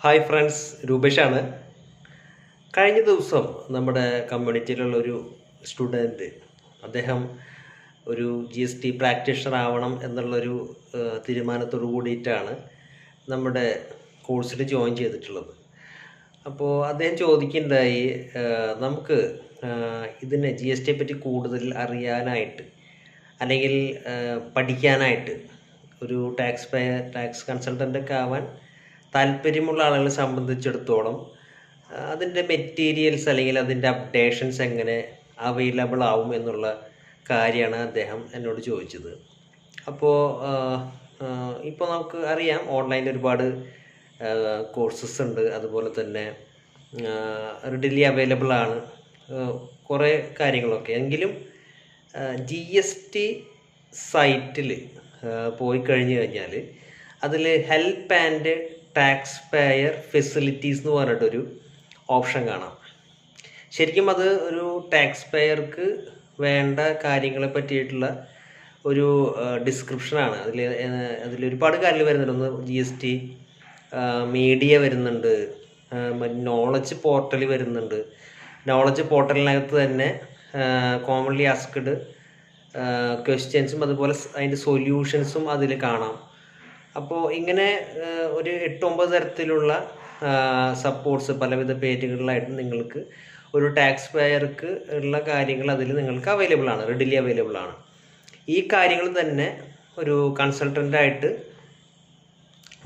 Hi friends, രൂപേഷാണ്. കഴിഞ്ഞ ദിവസം നമ്മുടെ കമ്മ്യൂണിറ്റിയിലുള്ളൊരു സ്റ്റുഡൻറ്റ്, അദ്ദേഹം ഒരു GST പ്രാക്ടീഷണർ ആവണം എന്നുള്ളൊരു തീരുമാനത്തോടു കൂടിയിട്ടാണ് നമ്മുടെ കോഴ്സിൽ ജോയിൻ ചെയ്തിട്ടുള്ളത്. അപ്പോൾ അദ്ദേഹം ചോദിക്കുകയുണ്ടായി, നമുക്ക് ഇതിനെ GSTയെ പറ്റി കൂടുതൽ അറിയാനായിട്ട് അല്ലെങ്കിൽ പഠിക്കാനായിട്ട് ഒരു ടാക്സ് കൺസൾട്ടൻ്റൊക്കെ ആവാൻ താല്പര്യമുള്ള ആളുകളെ സംബന്ധിച്ചിടത്തോളം അതിൻ്റെ മെറ്റീരിയൽസ് അല്ലെങ്കിൽ അതിൻ്റെ അപ്ഡേഷൻസ് എങ്ങനെ അവൈലബിൾ ആവും എന്നുള്ള കാര്യമാണ് അദ്ദേഹം എന്നോട് ചോദിച്ചത്. അപ്പോൾ ഇപ്പോൾ നമുക്ക് അറിയാം, ഓൺലൈനിൽ ഒരുപാട് കോഴ്സസ് ഉണ്ട്, അതുപോലെ തന്നെ റെഡിലി അവൈലബിൾ ആണ് കുറേ കാര്യങ്ങളൊക്കെ. എങ്കിലും GST സൈറ്റിൽ പോയി കഴിഞ്ഞ് കഴിഞ്ഞാൽ അതിൽ help and tax pair facilities എന്ന് പറഞ്ഞിട്ടൊരു ഓപ്ഷൻ കാണാം. ശരിക്കും അത് ഒരു ടാക്സ് പെയർക്ക് വേണ്ട കാര്യങ്ങളെ പറ്റിയിട്ടുള്ള ഒരു ഡിസ്ക്രിപ്ഷനാണ്. അതിലൊരുപാട് കാര്യങ്ങൾ വരുന്നുണ്ട്. ഒന്ന് GST മീഡിയ വരുന്നുണ്ട്, നോളജ് പോർട്ടൽ വരുന്നുണ്ട്. നോളജ് പോർട്ടലിനകത്ത് തന്നെ കോമൺലി ആസ്ക്ഡ് ക്വസ്റ്റ്യൻസും അതുപോലെ അതിൻ്റെ സൊല്യൂഷൻസും അതിൽ കാണാം. അപ്പോൾ ഇങ്ങനെ ഒരു 8-9 തരത്തിലുള്ള സപ്പോർട്ട്സ് പലവിധ പേജുകളിലായിട്ട് നിങ്ങൾക്ക് ഒരു ടാക്സ് പെയർക്ക് ഉള്ള കാര്യങ്ങൾ അതിൽ നിങ്ങൾക്ക് അവൈലബിൾ ആണ്, റെഡിലി അവൈലബിൾ ആണ്. ഈ കാര്യങ്ങൾ തന്നെ ഒരു കൺസൾട്ടൻ്റായിട്ട്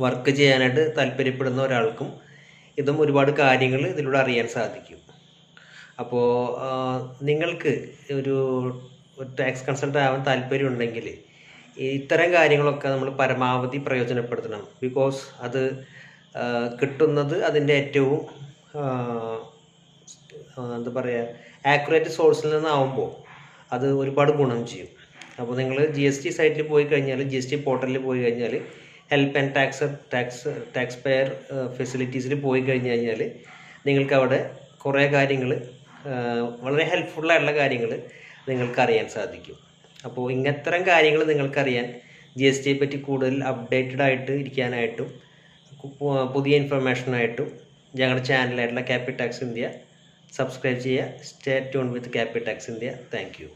വർക്ക് ചെയ്യാനായിട്ട് താല്പര്യപ്പെടുന്ന ഒരാൾക്കും ഇതും ഒരുപാട് കാര്യങ്ങൾ ഇതിലൂടെ അറിയാൻ സാധിക്കും. അപ്പോൾ നിങ്ങൾക്ക് ഒരു ടാക്സ് കൺസൾട്ടൻ്റ് ആവാൻ താല്പര്യമുണ്ടെങ്കിൽ ഇത്തരം കാര്യങ്ങളൊക്കെ നമ്മൾ പരമാവധി പ്രയോജനപ്പെടുത്തണം. ബിക്കോസ് അത് കിട്ടുന്നത് അതിൻ്റെ ഏറ്റവും എന്താ പറയുക, ആക്യുറേറ്റ് സോഴ്സിൽ നിന്നാവുമ്പോൾ അത് ഒരുപാട് ഗുണം ചെയ്യും. അപ്പോൾ നിങ്ങൾ GST സൈറ്റിൽ പോയി കഴിഞ്ഞാൽ, GST പോർട്ടലിൽ പോയി കഴിഞ്ഞാൽ, ഹെൽപ്പ് ആൻഡ് ടാക്സ് പെയർ ഫെസിലിറ്റീസിൽ പോയി കഴിഞ്ഞ് കഴിഞ്ഞാൽ നിങ്ങൾക്ക് അവിടെ കുറേ കാര്യങ്ങൾ, വളരെ ഹെൽപ്ഫുള്ളായിട്ടുള്ള കാര്യങ്ങൾ നിങ്ങൾക്ക് അറിയാൻ സാധിക്കും. അപ്പോൾ ഇങ്ങനത്തരം കാര്യങ്ങൾ നിങ്ങൾക്കറിയാൻ, GSTയെ പറ്റി കൂടുതൽ അപ്ഡേറ്റഡ് ആയിട്ട് ഇരിക്കാനായിട്ടും പുതിയ ഇൻഫർമേഷനായിട്ടും ഞങ്ങളുടെ ചാനലായിട്ടുള്ള ക്യാപിടാക്സ് ഇന്ത്യ സബ്സ്ക്രൈബ് ചെയ്യുക. Stay tune with Capitax India. Thank U.